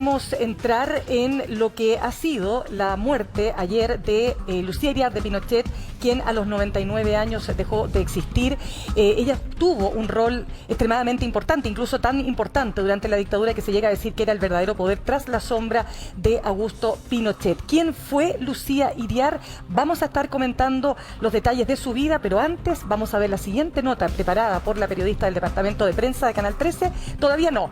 Vamos a entrar en lo que ha sido la muerte ayer de Lucía Iriart de Pinochet, quien a los 99 años dejó de existir. Ella tuvo un rol extremadamente importante, incluso tan importante durante la dictadura que se llega a decir que era el verdadero poder tras la sombra de Augusto Pinochet. ¿Quién fue Lucía Iriart? Vamos a estar comentando los detalles de su vida, pero antes vamos a ver la siguiente nota preparada por la periodista del Departamento de Prensa de Canal 13. Todavía no.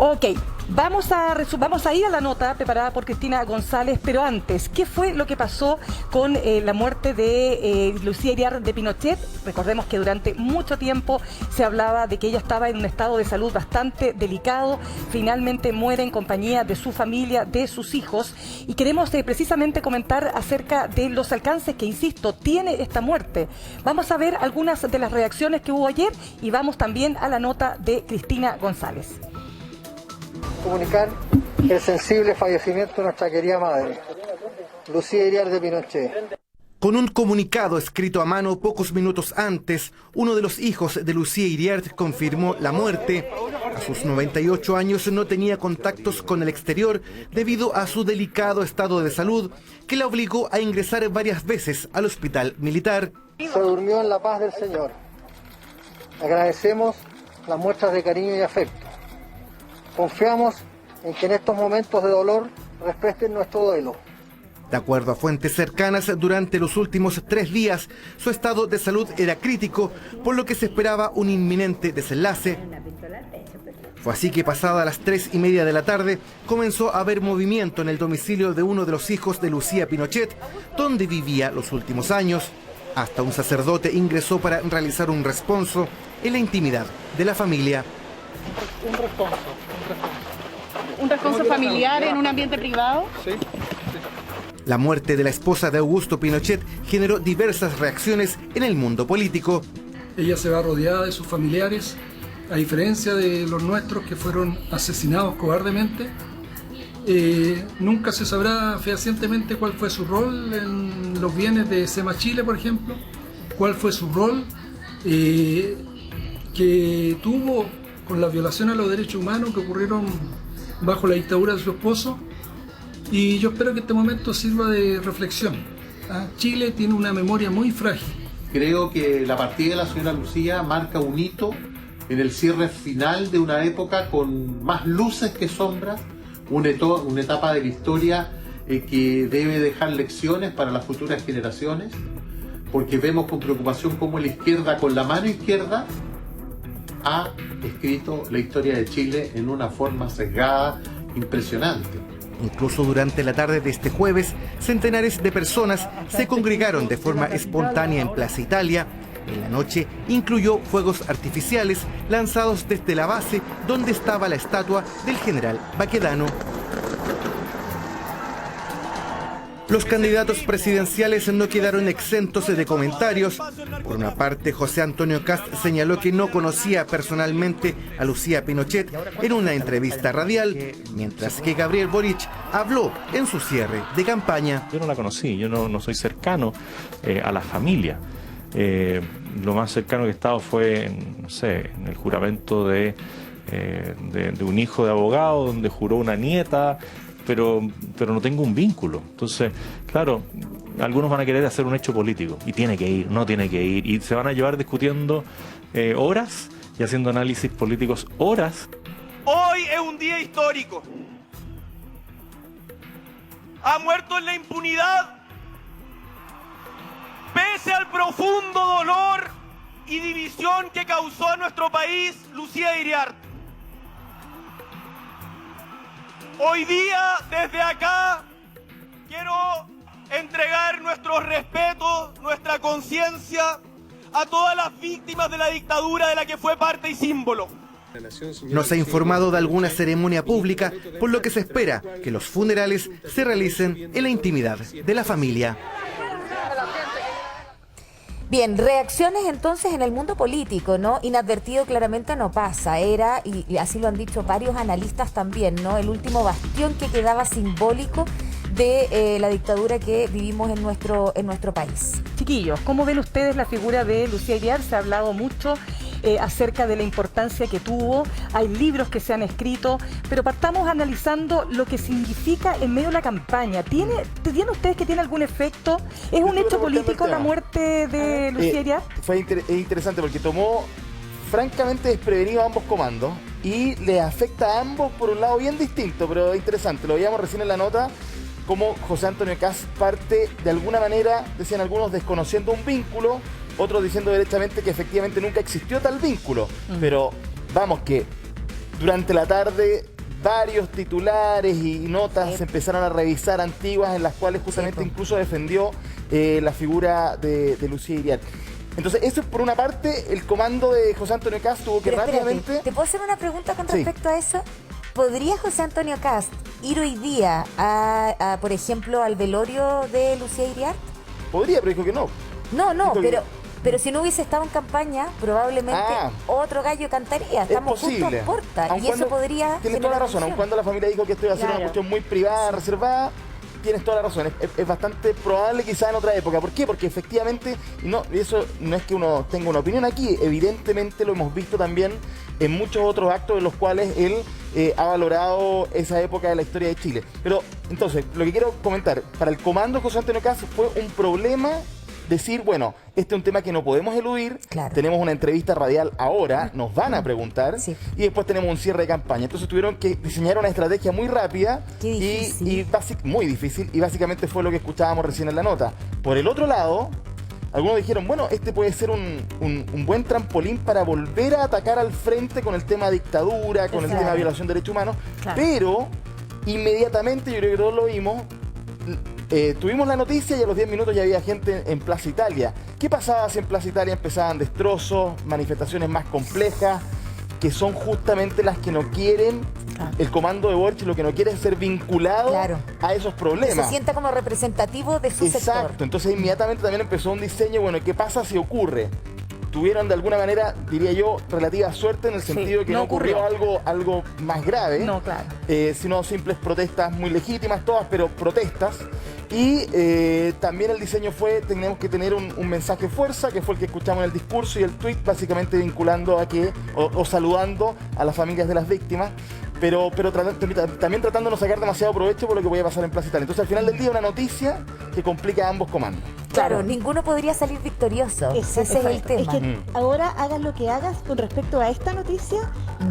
Ok, vamos a ir a la nota preparada por Cristina González, pero antes, ¿qué fue lo que pasó con la muerte de Lucía Iriart de Pinochet? Recordemos que durante mucho tiempo se hablaba de que ella estaba en un estado de salud bastante delicado, finalmente muere en compañía de su familia, de sus hijos, y queremos precisamente comentar acerca de los alcances que, insisto, tiene esta muerte. Vamos a ver algunas de las reacciones que hubo ayer y vamos también a la nota de Cristina González. Comunicar el sensible fallecimiento de nuestra querida madre, Lucía Iriart de Pinochet. Con un comunicado escrito a mano pocos minutos antes, uno de los hijos de Lucía Iriart confirmó la muerte. A sus 98 años no tenía contactos con el exterior debido a su delicado estado de salud, que la obligó a ingresar varias veces al hospital militar. Se durmió en la paz del Señor. Agradecemos las muestras de cariño y afecto. Confiamos en que en estos momentos de dolor respeten nuestro duelo. De acuerdo a fuentes cercanas, durante los últimos 3 días, su estado de salud era crítico, por lo que se esperaba un inminente desenlace. Fue así que pasada las 3:30 de la tarde, comenzó a haber movimiento en el domicilio de uno de los hijos de Lucía Pinochet, donde vivía los últimos años. Hasta un sacerdote ingresó para realizar un responso en la intimidad de la familia. ¿Un responso familiar en un ambiente privado? Sí. La muerte de la esposa de Augusto Pinochet generó diversas reacciones en el mundo político. Ella se va rodeada de sus familiares, a diferencia de los nuestros que fueron asesinados cobardemente. Nunca se sabrá fehacientemente cuál fue su rol en los bienes de SEMA Chile, por ejemplo, cuál fue su rol que tuvo con la violación a los derechos humanos que ocurrieron bajo la dictadura de su esposo, y yo espero que este momento sirva de reflexión. Chile tiene una memoria muy frágil. Creo que la partida de la señora Lucía marca un hito en el cierre final de una época con más luces que sombras, una etapa de la historia que debe dejar lecciones para las futuras generaciones, porque vemos con preocupación cómo la izquierda, con la mano izquierda, ha escrito la historia de Chile en una forma sesgada, impresionante. Incluso durante la tarde de este jueves, centenares de personas se congregaron de forma espontánea en Plaza Italia. En la noche incluyó fuegos artificiales lanzados desde la base donde estaba la estatua del general Baquedano. Los candidatos presidenciales no quedaron exentos de comentarios. Por una parte, José Antonio Kast señaló que no conocía personalmente a Lucía Pinochet en una entrevista radial, mientras que Gabriel Boric habló en su cierre de campaña. Yo no la conocí, yo no soy cercano a la familia. Lo más cercano que he estado fue, en el juramento de un hijo de abogado, donde juró una nieta, pero no tengo un vínculo. Entonces, claro, algunos van a querer hacer un hecho político, y tiene que ir, no tiene que ir, y se van a llevar discutiendo horas y haciendo análisis políticos horas. Hoy es un día histórico. Ha muerto en la impunidad, pese al profundo dolor y división que causó a nuestro país Lucía Iriart. Hoy día, desde acá, quiero entregar nuestro respeto, nuestra conciencia a todas las víctimas de la dictadura de la que fue parte y símbolo. No se ha informado de alguna ceremonia pública, por lo que se espera que los funerales se realicen en la intimidad de la familia. Bien, reacciones entonces en el mundo político, ¿no? Inadvertido claramente no pasa, era, y así lo han dicho varios analistas también, ¿no? El último bastión que quedaba simbólico de la dictadura que vivimos en nuestro país. Chiquillos, ¿cómo ven ustedes la figura de Lucía Iriart? Se ha hablado mucho acerca de la importancia que tuvo, hay libros que se han escrito, pero partamos analizando lo que significa en medio de la campaña. ¿Tienen ustedes que tiene algún efecto? ¿Es un hecho político la muerte de Lucía Iriart? Fue interesante porque tomó francamente desprevenido a ambos comandos y le afecta a ambos por un lado bien distinto, pero interesante. Lo veíamos recién en la nota, como José Antonio Kast parte de alguna manera, decían algunos, desconociendo un vínculo, otros diciendo derechamente que efectivamente nunca existió tal vínculo. Pero vamos, que durante la tarde varios titulares y notas se empezaron a revisar antiguas en las cuales justamente incluso defendió la figura de Lucía Iriart. Entonces, eso es por una parte, el comando de José Antonio Kast tuvo que rápidamente... ¿Te puedo hacer una pregunta con respecto a eso? ¿Podría José Antonio Kast ir hoy día por ejemplo, al velorio de Lucía Iriart? Podría, pero dijo que no. No, pero si no hubiese estado en campaña, probablemente otro gallo cantaría. Estamos justo a puerta. Y eso podría... Tienes toda la razón, aun cuando la familia dijo que esto iba a ser una cuestión muy privada, reservada, tienes toda la razón. Es bastante probable quizá en otra época. ¿Por qué? Porque efectivamente, y eso no es que uno tenga una opinión aquí, evidentemente lo hemos visto también en muchos otros actos en los cuales él ha valorado esa época de la historia de Chile. Pero entonces, lo que quiero comentar, para el comando de José Antonio Kast fue un problema decir, bueno, este es un tema que no podemos eludir, tenemos una entrevista radial ahora, nos van a preguntar, y después tenemos un cierre de campaña. Entonces tuvieron que diseñar una estrategia muy rápida y muy difícil, y básicamente fue lo que escuchábamos recién en la nota. Por el otro lado, algunos dijeron, bueno, este puede ser un buen trampolín para volver a atacar al frente con el tema dictadura, con el tema de violación de derechos humanos, pero inmediatamente, yo creo que todos lo vimos, tuvimos la noticia y a los 10 minutos ya había gente en Plaza Italia. ¿Qué pasaba si en Plaza Italia empezaban destrozos, manifestaciones más complejas, que son justamente las que no quieren el comando de Boric, lo que no quiere es ser vinculado a esos problemas? Que se sienta como representativo de su sector. Exacto, entonces inmediatamente también empezó un diseño, bueno, ¿qué pasa si ocurre? Tuvieron de alguna manera, diría yo, relativa suerte en el sentido de que no ocurrió algo más grave, sino simples protestas muy legítimas, todas, pero protestas. Y también el diseño fue, tenemos que tener un mensaje fuerza, que fue el que escuchamos en el discurso y el tuit, básicamente vinculando a que, o saludando a las familias de las víctimas, pero también tratando de no sacar demasiado provecho por lo que voy a pasar en Plaza Italia. Entonces, al final del día, una noticia que complica a ambos comandos. Claro, ninguno podría salir victorioso. Ese es el tema. Es que ahora hagas lo que hagas con respecto a esta noticia,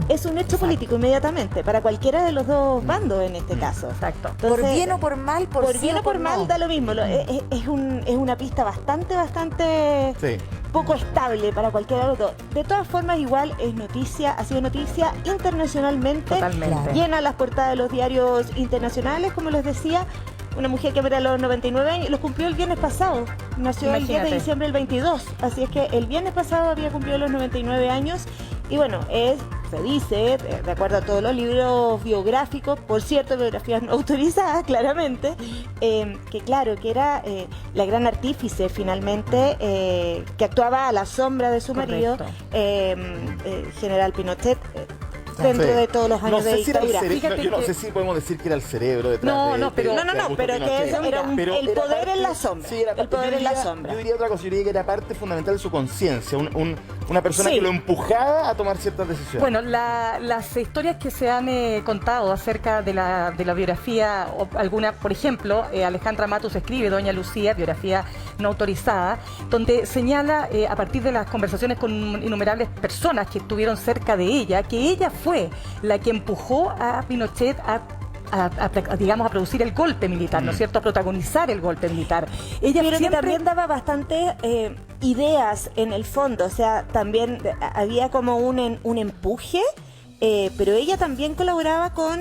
es un hecho político inmediatamente, para cualquiera de los dos bandos en este caso. Exacto. Entonces, por bien o por mal, por bien o por mal, da lo mismo. Es una pista bastante poco estable para cualquiera de los dos. De todas formas, igual es noticia, ha sido noticia internacionalmente. Totalmente. Llena las portadas de los diarios internacionales, como les decía. Una mujer que era los 99 años, los cumplió el viernes pasado. Nació el 10 de diciembre del 22. Así es que el viernes pasado había cumplido los 99 años. Y bueno, se dice, de acuerdo a todos los libros biográficos, por cierto, biografías no autorizadas, claramente, que claro, que era la gran artífice finalmente, que actuaba a la sombra de su marido, general Pinochet, dentro de todos los años de dictadura. Yo no sé si podemos decir que era el cerebro detrás pero que era el poder en la sombra. Sí, el poder en la sombra. Yo diría otra cosa, yo diría que era parte fundamental de su conciencia, una persona que lo empujaba a tomar ciertas decisiones. Bueno, las historias que se han contado acerca de la biografía, o alguna, por ejemplo, Alejandra Matus escribe Doña Lucía, biografía no autorizada, donde señala a partir de las conversaciones con innumerables personas que estuvieron cerca de ella, que ella fue la que empujó a Pinochet a producir el golpe militar, ¿no es cierto?, a protagonizar el golpe militar. Ella que también daba bastante ideas en el fondo, o sea, también había como un empuje, pero ella también colaboraba con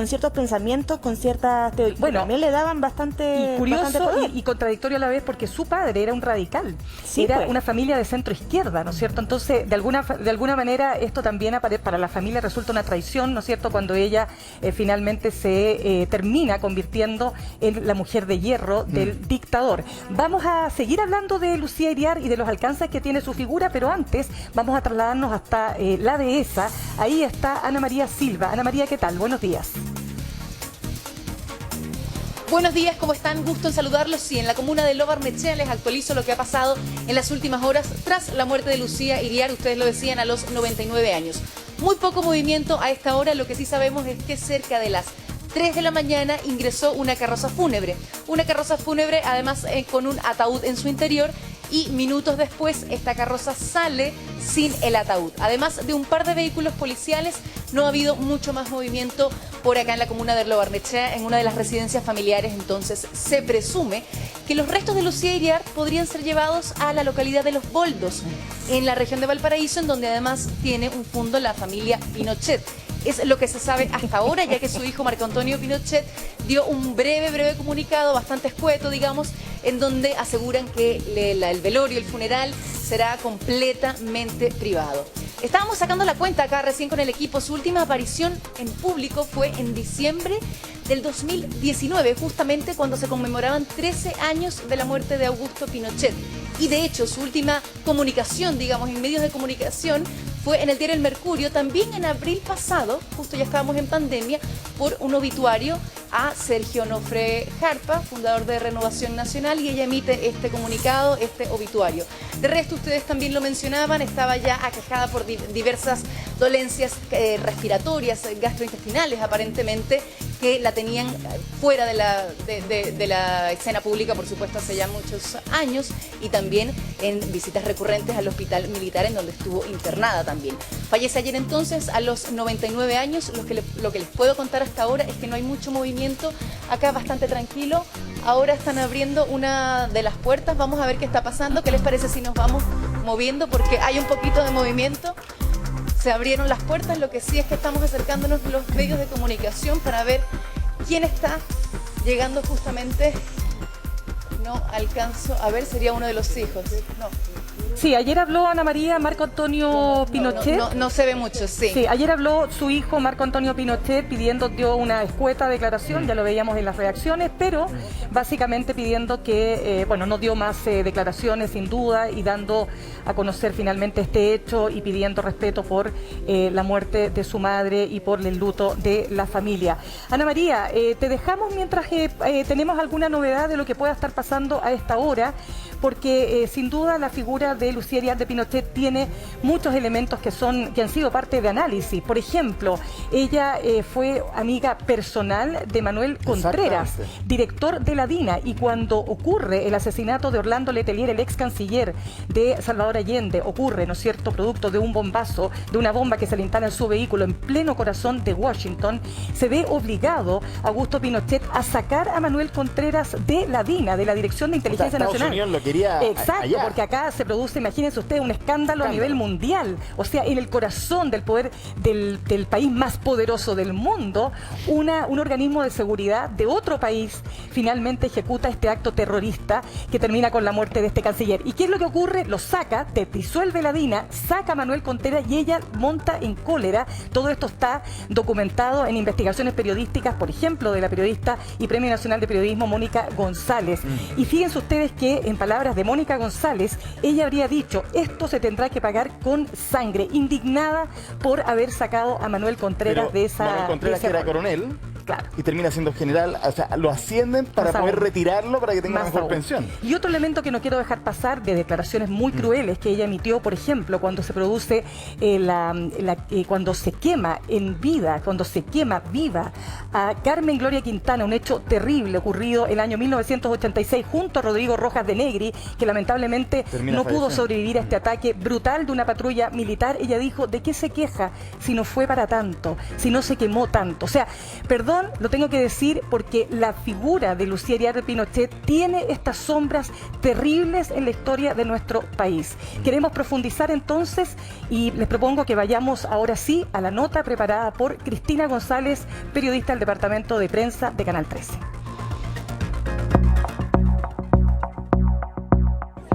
ciertos pensamientos, con ciertas teorías. Bueno, también le daban bastante curioso y contradictorio a la vez, porque su padre era un radical, era una familia de centro izquierda, ¿no es cierto? Entonces, de alguna manera, esto también para la familia resulta una traición, ¿no es cierto?, cuando ella finalmente se termina convirtiendo en la mujer de hierro del dictador. Vamos a seguir hablando de Lucía Iriart y de los alcances que tiene su figura, pero antes vamos a trasladarnos hasta la dehesa. Ahí está Ana María Silva. Ana María, ¿qué tal? Buenos días. Buenos días, ¿cómo están? Gusto en saludarlos. Sí, en la comuna de Lo Barnechea les actualizo lo que ha pasado en las últimas horas tras la muerte de Lucía Iriar, ustedes lo decían, a los 99 años. Muy poco movimiento a esta hora, lo que sí sabemos es que cerca de las 3 de la mañana ingresó una carroza fúnebre. Una carroza fúnebre además con un ataúd en su interior y minutos después esta carroza sale sin el ataúd. Además de un par de vehículos policiales, no ha habido mucho más movimiento por acá en la comuna de Lo Barnechea, en una de las residencias familiares. Entonces se presume que los restos de Lucía Iriar podrían ser llevados a la localidad de Los Boldos, en la región de Valparaíso, en donde además tiene un fondo la familia Pinochet. Es lo que se sabe hasta ahora, ya que su hijo Marco Antonio Pinochet dio un breve comunicado, bastante escueto, digamos, en donde aseguran que el velorio, el funeral, será completamente privado. Estábamos sacando la cuenta acá recién con el equipo. Su última aparición en público fue en diciembre del 2019, justamente cuando se conmemoraban 13 años de la muerte de Augusto Pinochet. Y de hecho, su última comunicación, digamos, en medios de comunicación, fue en el diario El Mercurio, también en abril pasado, justo ya estábamos en pandemia, por un obituario a Sergio Onofre Jarpa, fundador de Renovación Nacional, y ella emite este comunicado, este obituario. De resto, ustedes también lo mencionaban, estaba ya aquejada por diversas dolencias respiratorias, gastrointestinales aparentemente, que la tenían fuera de la escena pública, por supuesto, hace ya muchos años, y también en visitas recurrentes al hospital militar en donde estuvo internada también. Fallece ayer entonces a los 99 años. Lo que les puedo contar hasta ahora es que no hay mucho movimiento, acá bastante tranquilo. Ahora están abriendo una de las puertas, vamos a ver qué está pasando. ¿Qué les parece si nos vamos moviendo? Porque hay un poquito de movimiento. Se abrieron las puertas, lo que sí es que estamos acercándonos los medios de comunicación para ver quién está llegando justamente. No alcanzo a ver, sería uno de los hijos. No. Sí, ayer habló Ana María Marco Antonio Pinochet. No se ve mucho, sí. Sí, ayer habló su hijo Marco Antonio Pinochet dio una escueta declaración, ya lo veíamos en las reacciones, pero básicamente pidiendo que, no dio más declaraciones sin duda y dando a conocer finalmente este hecho y pidiendo respeto por la muerte de su madre y por el luto de la familia. Ana María, te dejamos mientras tenemos alguna novedad de lo que pueda estar pasando a esta hora, porque sin duda la figura de Lucía Iriar de Pinochet tiene muchos elementos que han sido parte de análisis. Por ejemplo, ella fue amiga personal de Manuel Contreras, director de la DINA, y cuando ocurre el asesinato de Orlando Letelier, el ex canciller de Salvador Allende, ocurre, ¿no es cierto?, producto de un bombazo, de una bomba que se le instala en su vehículo en pleno corazón de Washington, se ve obligado Augusto Pinochet a sacar a Manuel Contreras de la DINA, de la Dirección de Inteligencia Nacional. Exacto, porque acá se produce, imagínense ustedes, un escándalo a nivel mundial. O sea, en el corazón del poder del país más poderoso del mundo, un organismo de seguridad de otro país finalmente ejecuta este acto terrorista que termina con la muerte de este canciller. ¿Y qué es lo que ocurre? Lo saca, disuelve la DINA, saca a Manuel Contreras y ella monta en cólera. Todo esto está documentado en investigaciones periodísticas, por ejemplo, de la periodista y Premio Nacional de Periodismo Mónica González. Y fíjense ustedes que, en palabras de Mónica González, ella habría dicho: esto se tendrá que pagar con sangre, indignada por haber sacado a Manuel Contreras de esa... Manuel Contreras, que era coronel, claro, y termina siendo general, o sea, lo ascienden para poder retirarlo, para que tenga una mejor pensión. Y otro elemento que no quiero dejar pasar, de declaraciones muy crueles que ella emitió, por ejemplo, cuando se produce cuando se quema en vida, cuando se quema viva a Carmen Gloria Quintana, un hecho terrible ocurrido el año 1986 junto a Rodrigo Rojas de Negri, que lamentablemente no pudo sobrevivir a este ataque brutal de una patrulla militar. Ella dijo: ¿de qué se queja si no fue para tanto, si no se quemó tanto? O sea, perdón, lo tengo que decir, porque la figura de Lucía Iriar de Pinochet tiene estas sombras terribles en la historia de nuestro país. Queremos profundizar entonces y les propongo que vayamos ahora sí a la nota preparada por Cristina González, periodista del Departamento de Prensa de Canal 13.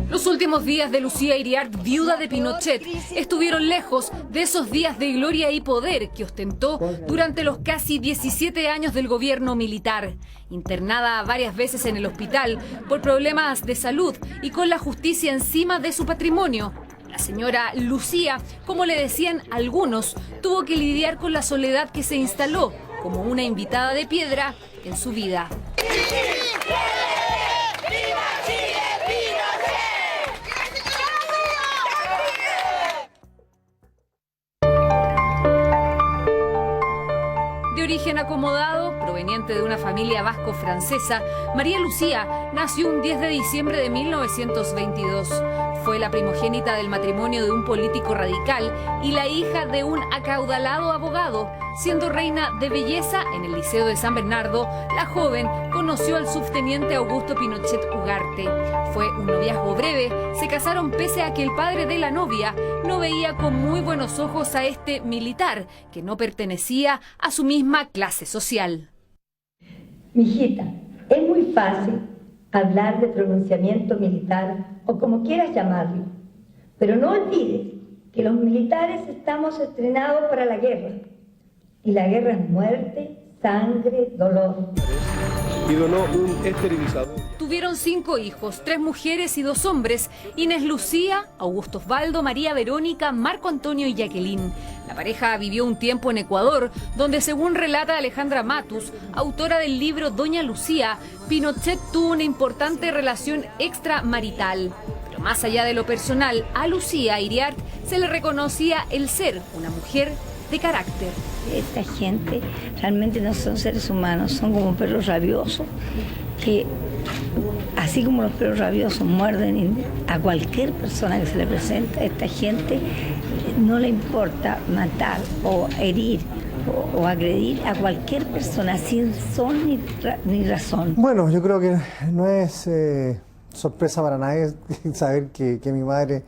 Los últimos días de Lucía Iriar, viuda de Pinochet, estuvieron lejos de esos días de gloria y poder que ostentó durante los casi 17 años del gobierno militar. Internada varias veces en el hospital por problemas de salud y con la justicia encima de su patrimonio, la señora Lucía, como le decían algunos, tuvo que lidiar con la soledad que se instaló como una invitada de piedra en su vida. De origen acomodado, proveniente de una familia vasco-francesa, María Lucía nació un 10 de diciembre de 1922. Fue la primogénita del matrimonio de un político radical y la hija de un acaudalado abogado. Siendo reina de belleza en el Liceo de San Bernardo, la joven conoció al subteniente Augusto Pinochet Ugarte. Fue un noviazgo breve, se casaron pese a que el padre de la novia no veía con muy buenos ojos a este militar, que no pertenecía a su misma clase social. Mijita, es muy fácil hablar de pronunciamiento militar o como quieras llamarlo, pero no olvides que los militares estamos estrenados para la guerra, y la guerra es muerte, sangre, dolor. Y donó un esterilizador. Tuvieron 5 hijos, 3 mujeres y 2 hombres: Inés Lucía, Augusto Osvaldo, María Verónica, Marco Antonio y Jacqueline. La pareja vivió un tiempo en Ecuador, donde, según relata Alejandra Matus, autora del libro Doña Lucía, Pinochet tuvo una importante relación extramarital. Pero más allá de lo personal, a Lucía Iriart se le reconocía el ser una mujer de carácter. Esta gente realmente no son seres humanos, son como perros rabiosos, que así como los perros rabiosos muerden a cualquier persona que se le presenta, a esta gente no le importa matar o herir o agredir a cualquier persona sin son ni razón. Bueno, yo creo que no es sorpresa para nadie saber que mi madre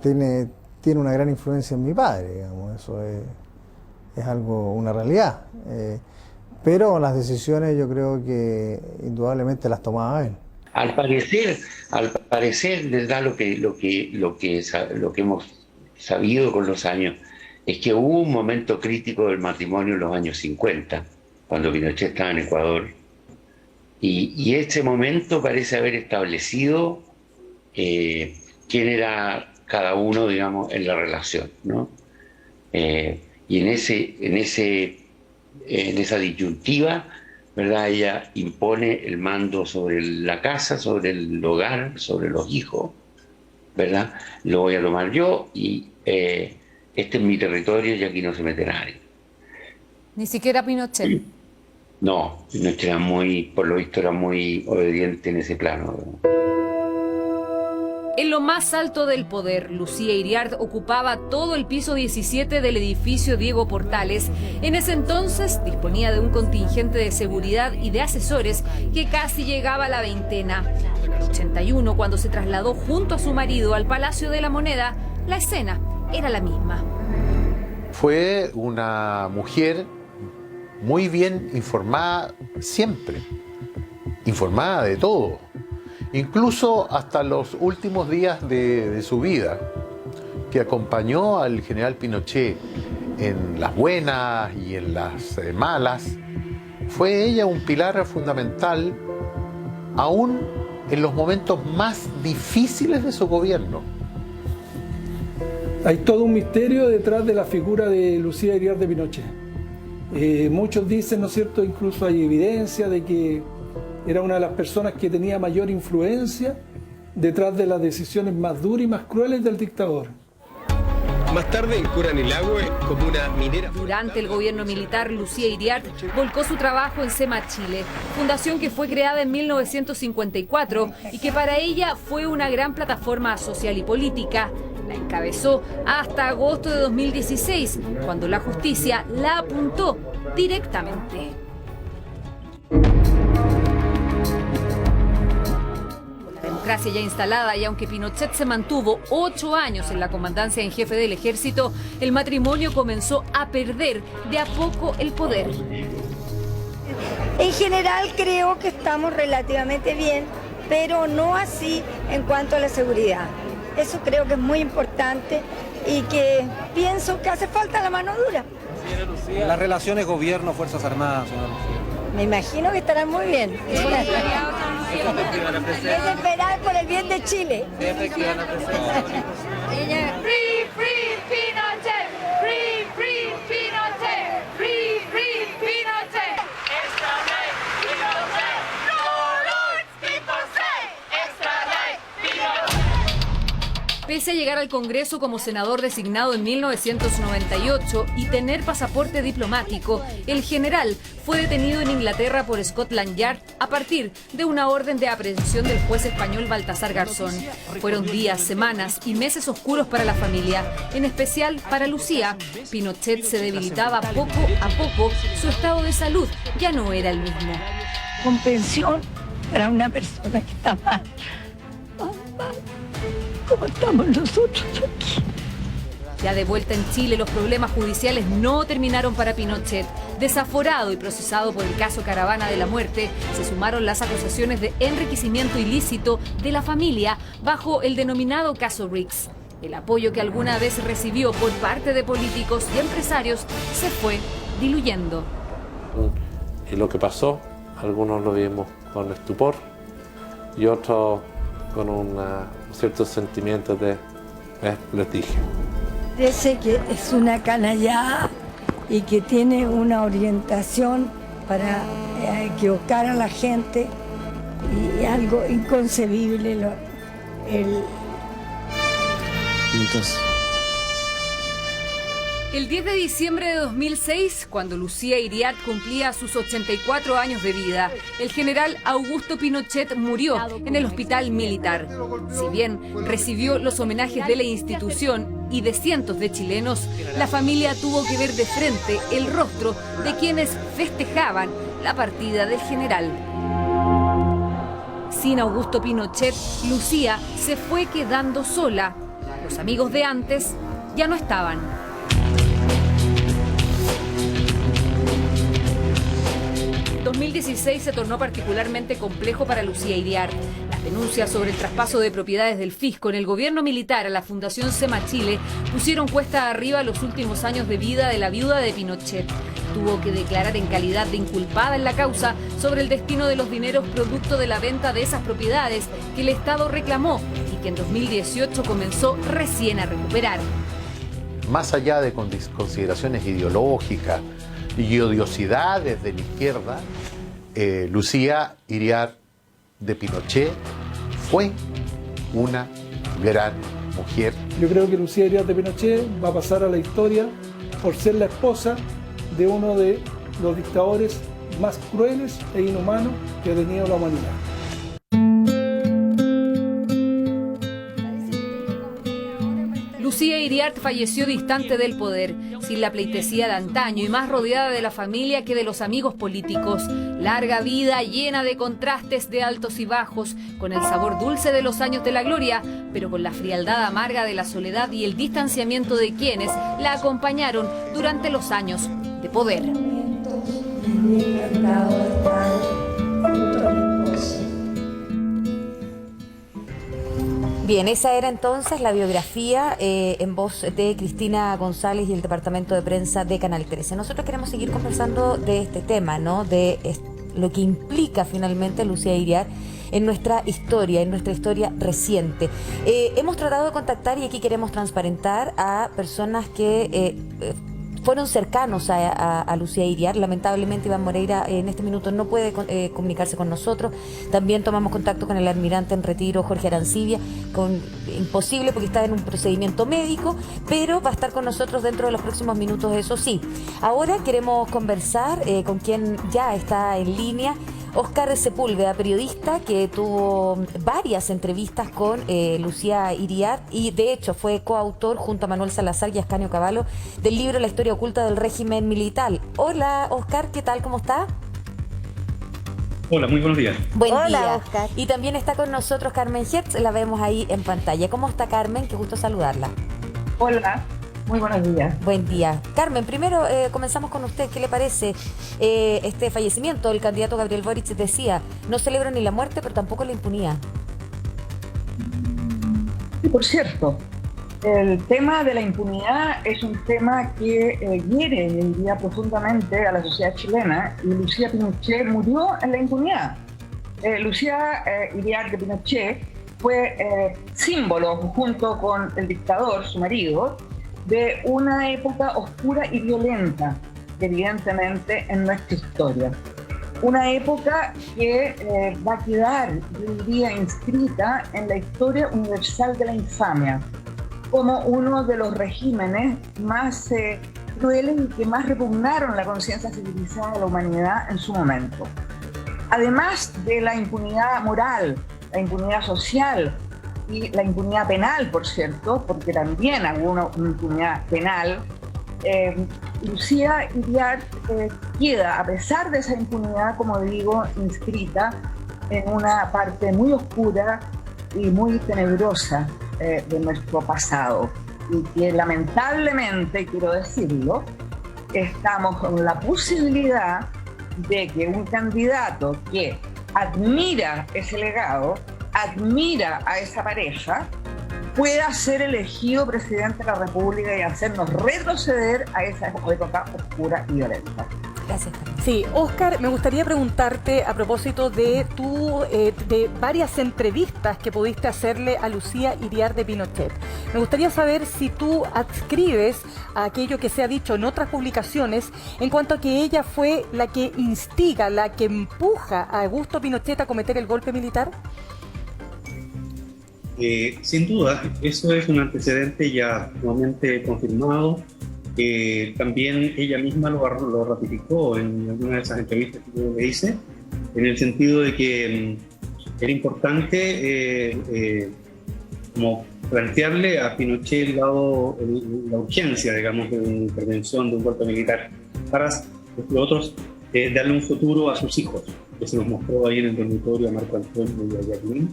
tiene una gran influencia en mi padre, digamos. Eso es algo, una realidad. Pero las decisiones yo creo que indudablemente las tomaba él. Al parecer, ¿verdad? Lo que hemos sabido con los años es que hubo un momento crítico del matrimonio en los años 50, cuando Pinochet estaba en Ecuador, y ese momento parece haber establecido quién era cada uno, digamos, en la relación, ¿no? Y en esa disyuntiva, ¿verdad? Ella impone el mando sobre la casa, sobre el hogar, sobre los hijos, ¿verdad? Lo voy a tomar yo y este es mi territorio y aquí no se mete nadie. Ni siquiera Pinochet. No, Pinochet era por lo visto era muy obediente en ese plano, ¿verdad? En lo más alto del poder, Lucía Iriart ocupaba todo el piso 17 del edificio Diego Portales. En ese entonces disponía de un contingente de seguridad y de asesores que casi llegaba a la veintena. En el 81, cuando se trasladó junto a su marido al Palacio de la Moneda, la escena era la misma. Fue una mujer muy bien informada siempre, informada de todo. Incluso hasta los últimos días de su vida, que acompañó al general Pinochet en las buenas y en las malas, fue ella un pilar fundamental aún en los momentos más difíciles de su gobierno. Hay todo un misterio detrás de la figura de Lucía Iriart de Pinochet. Muchos dicen, ¿no es cierto?, incluso hay evidencia de que era una de las personas que tenía mayor influencia detrás de las decisiones más duras y más crueles del dictador. Más tarde en Curanilagüe, comuna minera. Durante el gobierno militar, Lucía Iriart volcó su trabajo en SEMA Chile, fundación que fue creada en 1954 y que para ella fue una gran plataforma social y política. La encabezó hasta agosto de 2016, cuando la justicia la apuntó directamente. Democracia ya instalada, y aunque Pinochet se mantuvo 8 años en la comandancia en jefe del ejército, el matrimonio comenzó a perder de a poco el poder. En general creo que estamos relativamente bien, pero no así en cuanto a la seguridad. Eso creo que es muy importante y que pienso que hace falta la mano dura. Las relaciones gobierno-Fuerzas Armadas, señora Lucía. Me imagino que estarán muy bien. Es esperar por el bien de Chile. Free, free Pinochet, free Pinochet, free Pinochet. Esta vez Pinochet no Pese a llegar al Congreso como senador designado en 1998 y tener pasaporte diplomático, el general fue detenido en Inglaterra por Scotland Yard a partir de una orden de aprehensión del juez español Baltasar Garzón. Fueron días, semanas y meses oscuros para la familia, en especial para Lucía. Pinochet se debilitaba poco a poco, su estado de salud ya no era el mismo. Con pensión para una persona que está mal, como estamos nosotros aquí. Ya de vuelta en Chile, los problemas judiciales no terminaron para Pinochet. Desaforado y procesado por el caso Caravana de la Muerte, se sumaron las acusaciones de enriquecimiento ilícito de la familia bajo el denominado caso Riggs. El apoyo que alguna vez recibió por parte de políticos y empresarios se fue diluyendo. Y lo que pasó, algunos lo vimos con estupor y otros con un cierto sentimiento de prestigio. Parece que es una canallada y que tiene una orientación para equivocar a la gente y algo inconcebible. Entonces, el 10 de diciembre de 2006, cuando Lucía Iriart cumplía sus 84 años de vida, el general Augusto Pinochet murió en el hospital militar. Si bien recibió los homenajes de la institución y de cientos de chilenos, la familia tuvo que ver de frente el rostro de quienes festejaban la partida del general. Sin Augusto Pinochet, Lucía se fue quedando sola. Los amigos de antes ya no estaban. El 2016 se tornó particularmente complejo para Lucía Iriart. Las denuncias sobre el traspaso de propiedades del fisco en el gobierno militar a la Fundación SEMA Chile pusieron cuesta arriba los últimos años de vida de la viuda de Pinochet. Tuvo que declarar en calidad de inculpada en la causa sobre el destino de los dineros producto de la venta de esas propiedades que el Estado reclamó y que en 2018 comenzó recién a recuperar. Más allá de consideraciones ideológicas y odiosidades de la izquierda, Lucía Iriart de Pinochet fue una gran mujer. Yo creo que Lucía Iriart de Pinochet va a pasar a la historia por ser la esposa de uno de los dictadores más crueles e inhumanos que ha tenido la humanidad. Lucía Iriart falleció distante del poder, sin la pleitesía de antaño y más rodeada de la familia que de los amigos políticos. Larga vida llena de contrastes de altos y bajos, con el sabor dulce de los años de la gloria, pero con la frialdad amarga de la soledad y el distanciamiento de quienes la acompañaron durante los años de poder. Bien, esa era entonces la biografía en voz de Cristina González y el Departamento de Prensa de Canal 13. Nosotros queremos seguir conversando de este tema, ¿no? De lo que implica finalmente Lucía Iriart en nuestra historia reciente. Hemos tratado de contactar y aquí queremos transparentar a personas que fueron cercanos a Lucía Iriart. Lamentablemente Iván Moreira en este minuto no puede comunicarse con nosotros. También tomamos contacto con el almirante en retiro Jorge Arancibia, imposible porque está en un procedimiento médico, pero va a estar con nosotros dentro de los próximos minutos, eso sí. Ahora queremos conversar con quien ya está en línea, Óscar Sepúlveda, periodista que tuvo varias entrevistas con Lucía Iriart y de hecho fue coautor junto a Manuel Salazar y Ascanio Cavallo del libro La historia oculta del régimen militar. Hola Óscar, ¿qué tal? ¿Cómo está? Hola, muy buenos días. Buen día, Óscar. Y también está con nosotros Carmen Hertz, la vemos ahí en pantalla. ¿Cómo está Carmen? Qué gusto saludarla. Hola. Muy buenos días. Buen día. Carmen, primero comenzamos con usted. ¿Qué le parece este fallecimiento? El candidato Gabriel Boric decía, no celebro ni la muerte, pero tampoco la impunidad. Y por cierto, el tema de la impunidad es un tema que hiere hoy en día profundamente a la sociedad chilena y Lucía Pinochet murió en la impunidad. Lucía Iriart de Pinochet fue símbolo, junto con el dictador, su marido, de una época oscura y violenta, evidentemente, en nuestra historia. Una época que va a quedar un día inscrita en la historia universal de la infamia. como uno de los regímenes más crueles y que más repugnaron la conciencia civilizada de la humanidad en su momento. Además de la impunidad moral, la impunidad social y la impunidad penal, por cierto, porque también hubo una impunidad penal, Lucía Iriart queda, a pesar de esa impunidad, como digo, inscrita en una parte muy oscura y muy tenebrosa de nuestro pasado, y que lamentablemente, quiero decirlo, estamos con la posibilidad de que un candidato que admira ese legado, admira a esa pareja, pueda ser elegido presidente de la República y hacernos retroceder a esa época oscura y violenta. Gracias. Sí, Óscar, me gustaría preguntarte a propósito de de varias entrevistas que pudiste hacerle a Lucía Iriart de Pinochet. Me gustaría saber si tú adscribes a aquello que se ha dicho en otras publicaciones en cuanto a que ella fue la que instiga, la que empuja a Augusto Pinochet a cometer el golpe militar. Sin duda, eso es un antecedente ya nuevamente confirmado. También ella misma lo ratificó en alguna de esas entrevistas que yo le hice, en el sentido de que era importante como plantearle a Pinochet la urgencia, digamos, de una intervención, de un golpe militar, para, entre otros, darle un futuro a sus hijos, que se los mostró ahí en el dormitorio a Marco Antonio y a Jacqueline,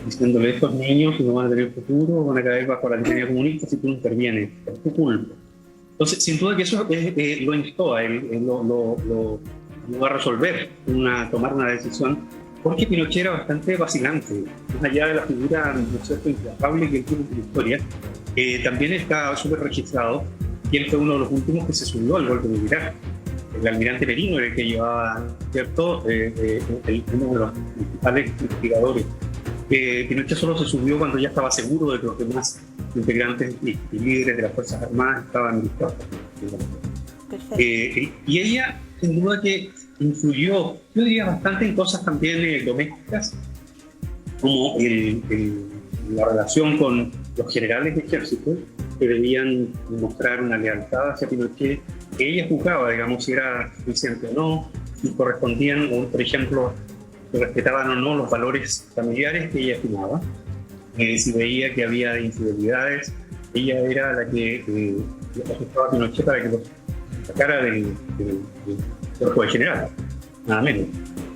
diciéndole: estos niños no van a tener futuro, van a caer bajo la tiranía comunista si tú no intervienes, es tu culpa. Entonces, sin duda que eso lo instó a él, lo va a resolver, tomar una decisión, porque Pinochet era bastante vacilante, más allá de la figura, ¿no es cierto?, implacable que él tiene en la historia, también está súper registrado, y él fue uno de los últimos que se subió al golpe militar. El almirante Merino era el que llevaba, ¿cierto?, uno de los principales investigadores. Pinochet solo se subió cuando ya estaba seguro de que los demás integrantes y líderes de las Fuerzas Armadas estaban listos. Y ella, sin duda que influyó, yo diría, bastante en cosas también domésticas, como la relación con los generales de ejército, que debían mostrar una lealtad hacia Pinochet, que ella juzgaba, digamos, si era suficiente o no, si correspondían, o, por ejemplo, si respetaban o no los valores familiares que ella estimaba. Si veía que había infidelidades, ella era la que ajustaba a Pinochet para que los sacara del cuerpo de general, nada menos.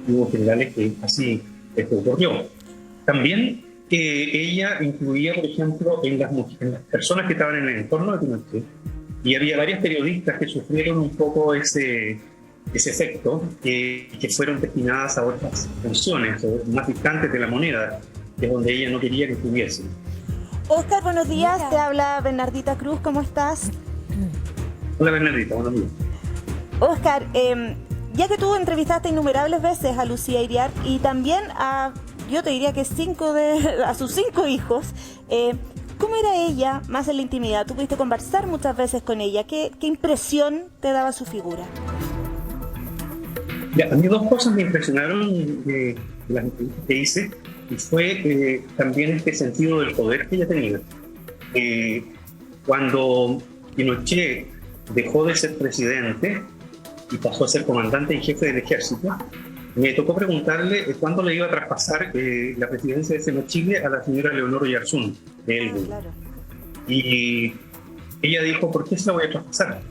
Hubo generales que así ocurrió. También ella influía, por ejemplo, en las personas que estaban en el entorno de Pinochet, y había varias periodistas que sufrieron un poco ese efecto, que fueron destinadas a otras funciones más distantes de la moneda, que es donde ella no quería que estuviesen. Óscar, buenos días. Hola. Te habla Bernardita Cruz. ¿Cómo estás? Hola, Bernardita. Buenos días. Óscar, ya que tú entrevistaste innumerables veces a Lucía Iriart y también yo te diría que a sus 5 hijos, ¿cómo era ella más en la intimidad? Tú pudiste conversar muchas veces con ella. ¿Qué impresión te daba su figura? Ya, a mí 2 cosas me impresionaron de las entrevistas que hice, y fue también este sentido del poder que ella tenía. Cuando Pinochet dejó de ser presidente y pasó a ser comandante y jefe del ejército, me tocó preguntarle cuándo le iba a traspasar la presidencia de Seno Chile a la señora Leonor Oyarzún de Elgin. Claro. Y ella dijo: ¿por qué se la voy a traspasar?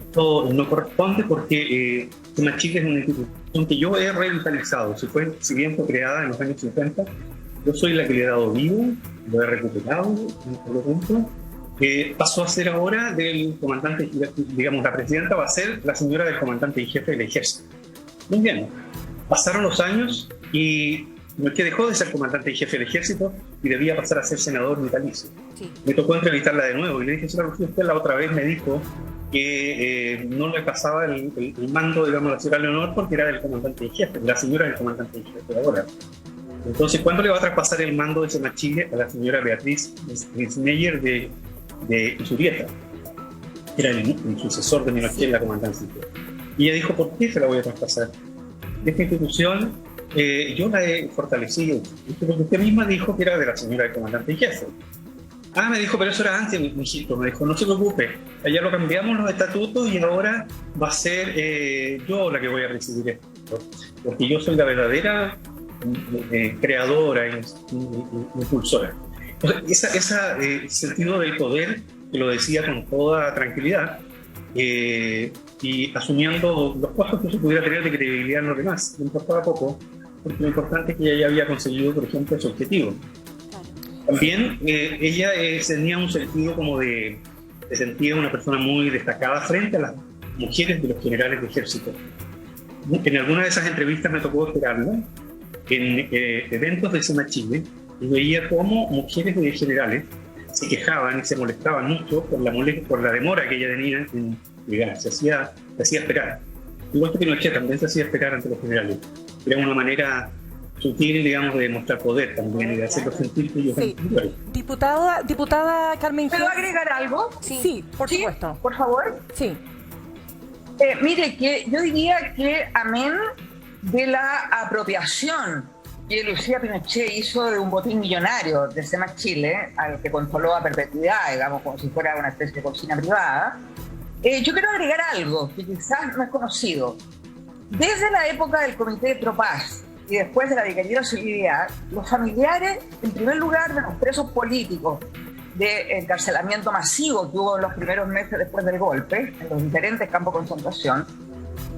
Esto no corresponde porque Seno Chile es una institución que yo he revitalizado. Si bien fue creada en los años 50, yo soy la que le he dado vida, lo he recuperado, por lo tanto, pasó a ser ahora del comandante, digamos, la presidenta va a ser la señora del comandante y jefe del ejército. Muy bien, pasaron los años y Pinochet dejó de ser comandante y jefe del ejército y debía pasar a ser senador vitalicio. Sí. Me tocó entrevistarla de nuevo y le dije: señora, usted la otra vez me dijo que no le pasaba el mando, digamos, a la señora Leonor porque era del comandante y jefe, la señora del comandante y jefe de ahora. Entonces, ¿cuándo le va a traspasar el mando de Seno Chile a la señora Beatriz Meyer de Isurieta? Era el sucesor de Pinochet en la comandancia. Y ella dijo: ¿por qué se la voy a traspasar? Esta institución yo la he fortalecido, porque usted misma dijo que era de la señora del comandante y jefe. Me dijo, pero eso era antes, mijito. Me dijo, no se preocupe, allá lo cambiamos los estatutos y ahora va a ser yo la que voy a recibir esto. Porque yo soy la verdadera creadora e impulsora. Entonces, ese sentido del poder, que lo decía con toda tranquilidad, y asumiendo los costos que se pudiera tener de credibilidad en los demás. No importaba poco, porque lo importante es que ella ya había conseguido, por ejemplo, ese objetivo. También ella tenía un sentido como de sentía una persona muy destacada frente a las mujeres de los generales de ejército. En alguna de esas entrevistas me tocó esperarla en eventos de Sema Chile, y veía cómo mujeres de generales se quejaban y se molestaban mucho por la demora que ella tenía en llegar. Se hacía esperar. Igual que Pinochet también se hacía esperar ante los generales. Era una manera sutil, digamos, de mostrar poder también y de hacerlos sentir que ellos eran superiores. Diputada Carmen Gil. ¿Puedo agregar algo? Sí, por supuesto. Por favor. Sí. Mire, que yo diría que amén de la apropiación que Lucía Pinochet hizo de un botín millonario de Sema Chile, al que controló a perpetuidad, digamos, como si fuera una especie de cocina privada, yo quiero agregar algo que quizás no es conocido. Desde la época del Comité de Tropaz y después de la Vicaría de la Solidaridad, los familiares, en primer lugar, de los presos políticos de encarcelamiento masivo que hubo en los primeros meses después del golpe, en los diferentes campos de concentración,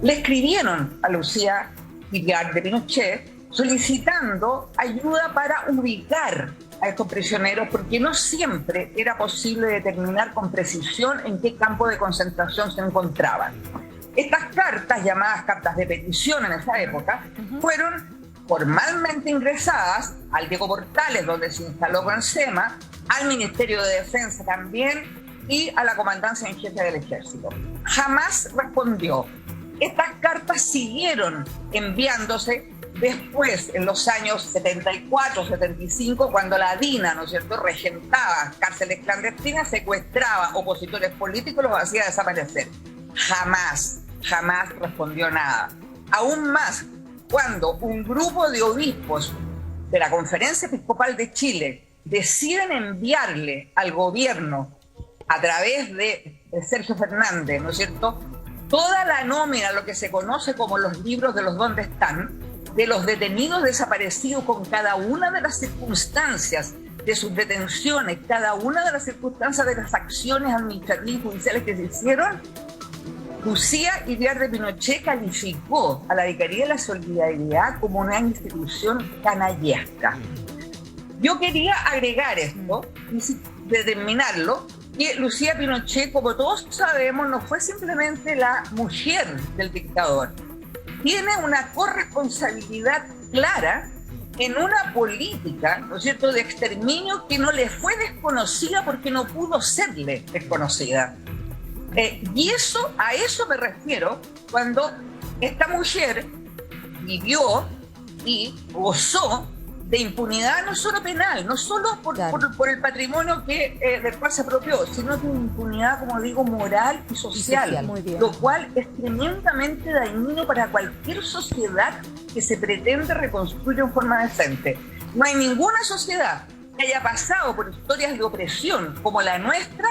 le escribieron a Lucía Iriart de Pinochet solicitando ayuda para ubicar a estos prisioneros, porque no siempre era posible determinar con precisión en qué campo de concentración se encontraban. Estas cartas, llamadas cartas de petición en esa época, fueron formalmente ingresadas al Diego Portales, donde se instaló con SEMA, al Ministerio de Defensa también y a la Comandancia en Jefe del Ejército. Jamás respondió. Estas cartas siguieron enviándose después, en los años 74, 75, cuando la DINA, ¿no es cierto?, regentaba cárceles clandestinas, secuestraba opositores políticos, los hacía desaparecer. Jamás respondió nada. Aún más, cuando un grupo de obispos de la Conferencia Episcopal de Chile deciden enviarle al gobierno, a través de Sergio Fernández, ¿no es cierto?, toda la nómina, lo que se conoce como los libros de los dónde están, de los detenidos desaparecidos con cada una de las circunstancias de sus detenciones, cada una de las circunstancias de las acciones administrativas y judiciales que se hicieron, Lucía Iriart de Pinochet calificó a la Vicaría de la Solidaridad como una institución canallesca. Yo quería agregar esto, y determinarlo, que Lucía Pinochet, como todos sabemos, no fue simplemente la mujer del dictador. Tiene una corresponsabilidad clara en una política, ¿no es cierto?, de exterminio que no le fue desconocida porque no pudo serle desconocida. Y a eso me refiero cuando esta mujer vivió y gozó de impunidad, no solo penal, no solo por el patrimonio del cual se apropió, sino de impunidad, como digo, moral y social, lo cual es tremendamente dañino para cualquier sociedad que se pretende reconstruir en forma decente. No hay ninguna sociedad que haya pasado por historias de opresión como la nuestra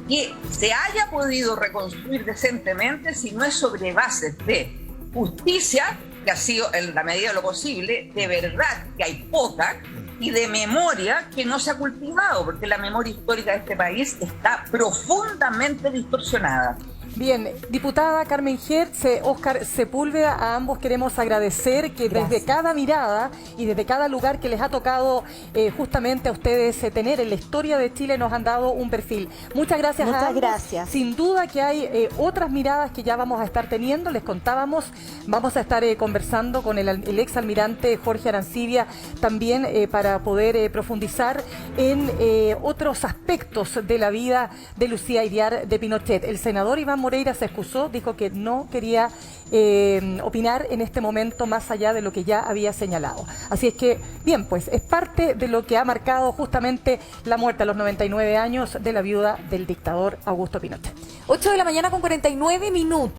que se haya podido reconstruir decentemente si no es sobre bases de justicia, que ha sido en la medida de lo posible, de verdad que hay poca, y de memoria que no se ha cultivado, porque la memoria histórica de este país está profundamente distorsionada. Bien, diputada Carmen Hertz, Óscar Sepúlveda, a ambos queremos agradecer que desde cada mirada y desde cada lugar que les ha tocado justamente a ustedes tener en la historia de Chile nos han dado un perfil. Muchas gracias a ambos. Muchas gracias. Sin duda que hay otras miradas que ya vamos a estar teniendo, les contábamos, vamos a estar conversando con el exalmirante Jorge Arancibia también para poder profundizar en otros aspectos de la vida de Lucía Iriart de Pinochet. El senador Iván Moreira se excusó, dijo que no quería opinar en este momento más allá de lo que ya había señalado. Así es que, bien, pues es parte de lo que ha marcado justamente la muerte a los 99 años de la viuda del dictador Augusto Pinochet. 8 de la mañana con 49 minutos.